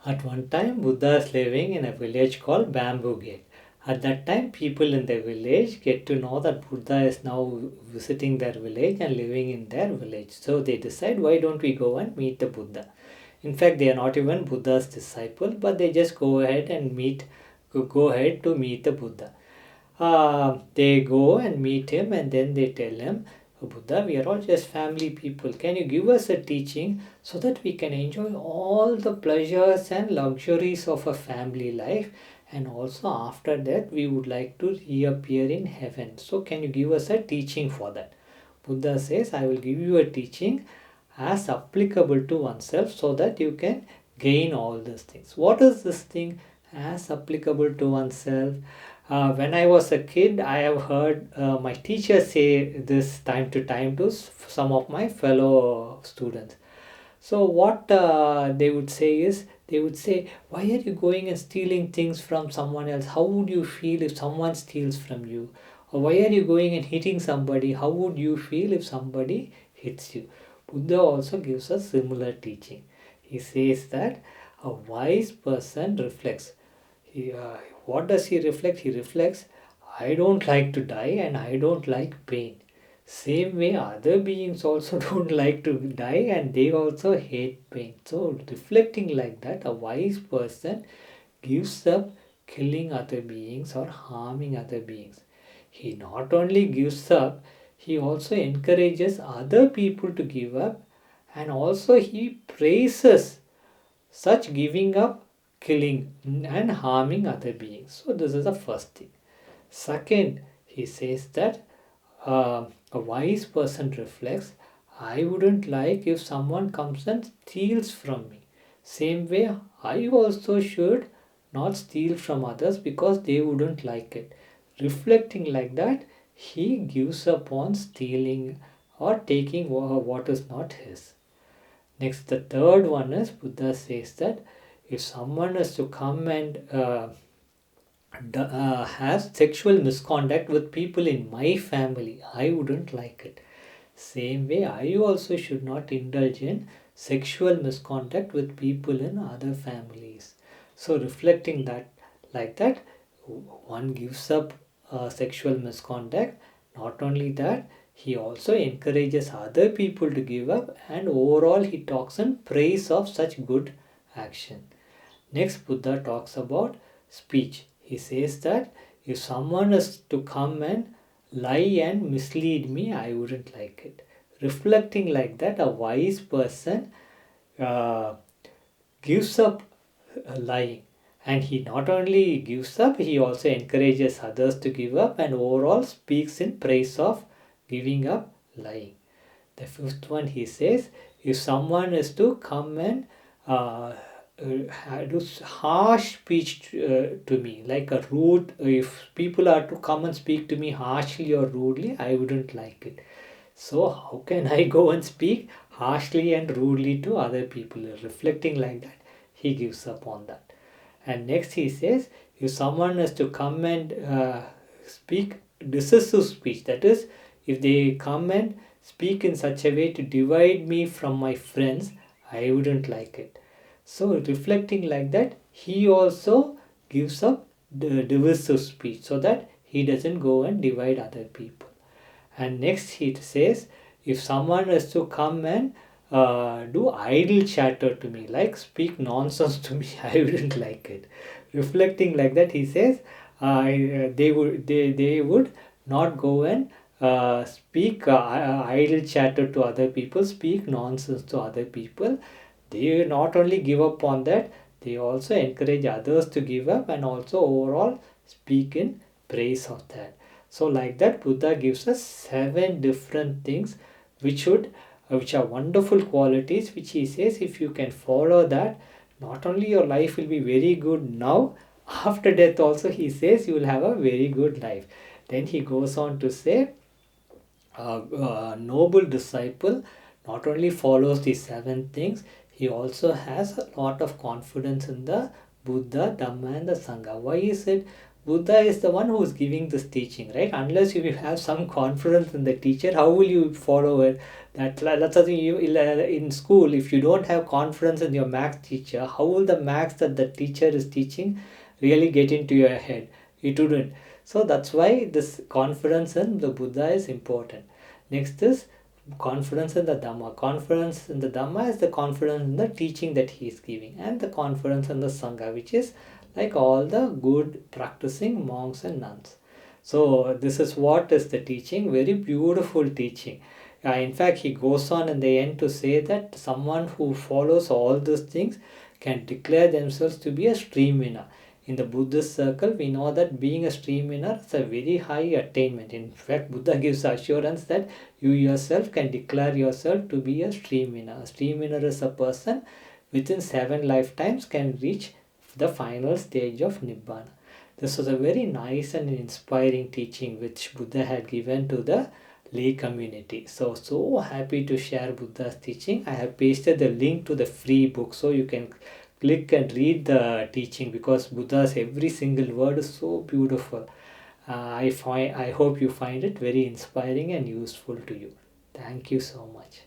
At one time, Buddha is living in a village called Bamboo Gate. At that time, people in the village get to know that Buddha is now visiting their village and living in their village. So they decide, why don't we go and meet the Buddha? In fact, they are not even Buddha's disciple, but they just go ahead go ahead to meet the Buddha. They go and meet him, and then they tell him, Buddha, we are all just family people. Can you give us a teaching so that we can enjoy all the pleasures and luxuries of a family life? And also after that, we would like to reappear in heaven. So, can you give us a teaching for that? Buddha says, I will give you a teaching as applicable to oneself so that you can gain all these things. What is this thing as applicable to oneself? When I was a kid, I have heard my teacher say this time to time to some of my fellow students. So what they would say is, they would say, why are you going and stealing things from someone else? How would you feel if someone steals from you? Or why are you going and hitting somebody? How would you feel if somebody hits you? Buddha also gives us similar teaching. He says that a wise person reflects. He, what does he reflect? He reflects, I don't like to die and I don't like pain. Same way, other beings also don't like to die and they also hate pain. So, reflecting like that, a wise person gives up killing other beings or harming other beings. He not only gives up, he also encourages other people to give up, and also he praises such giving up, killing, and harming other beings. So, this is the first thing. Second, he says that a wise person reflects, I wouldn't like if someone comes and steals from me. Same way, I also should not steal from others because they wouldn't like it. Reflecting like that, he gives up on stealing or taking what is not his. Next, the third one is Buddha says that if someone is to come and has sexual misconduct with people in my family, I wouldn't like it. Same way, I also should not indulge in sexual misconduct with people in other families. So, reflecting that like that, one gives up sexual misconduct. Not only that, he also encourages other people to give up, and overall, he talks in praise of such good action. Next, Buddha talks about speech. He says that if someone is to come and lie and mislead me, I wouldn't like it. Reflecting like that, a wise person uh, gives up lying, and he not only gives up, he also encourages others to give up, and overall speaks in praise of giving up lying. The fifth one, he says, if someone is to come and do harsh speech to me, like a rude, if people are to come and speak to me harshly or rudely, I wouldn't like it. So, how can I go and speak harshly and rudely to other people? Reflecting like that, he gives up on that. And next, he says, if someone is to come and speak decisive speech, that is, if they come and speak in such a way to divide me from my friends, I wouldn't like it. So, reflecting like that, he also gives up the divisive speech so that he doesn't go and divide other people. And next, he says, if someone is to come and do idle chatter to me, like speak nonsense to me, I wouldn't like it. Reflecting like that, he says, they would not go and speak idle chatter to other people, speak nonsense to other people. They not only give up on that, they also encourage others to give up and also overall speak in praise of that. So like that, Buddha gives us 7 different things which are wonderful qualities, which he says if you can follow that, not only your life will be very good now, after death also he says you will have a very good life. Then he goes on to say, a noble disciple not only follows these 7 things, he also has a lot of confidence in the Buddha, Dhamma, and the Sangha. Why is it? Buddha is the one who is giving this teaching, right? Unless you have some confidence in the teacher, how will you follow it? That's something you in school. If you don't have confidence in your math teacher, how will the maths that the teacher is teaching really get into your head? It wouldn't. So that's why this confidence in the Buddha is important. Next is confidence in the Dhamma. Confidence in the Dhamma is the confidence in the teaching that he is giving, and the confidence in the Sangha, which is like all the good practicing monks and nuns. So this is what is the teaching. Very beautiful teaching. In fact, he goes on in the end to say that someone who follows all these things can declare themselves to be a stream winner. In the Buddhist circle, we know that being a stream winner is a very high attainment. In fact, Buddha gives assurance that you yourself can declare yourself to be a stream winner. A stream winner is a person within 7 lifetimes can reach the final stage of Nibbana. This was a very nice and inspiring teaching which Buddha had given to the lay community. So happy to share Buddha's teaching. I have pasted the link to the free book so you can click and read the teaching, because Buddha's every single word is so beautiful. I hope you find it very inspiring and useful to you. Thank you so much.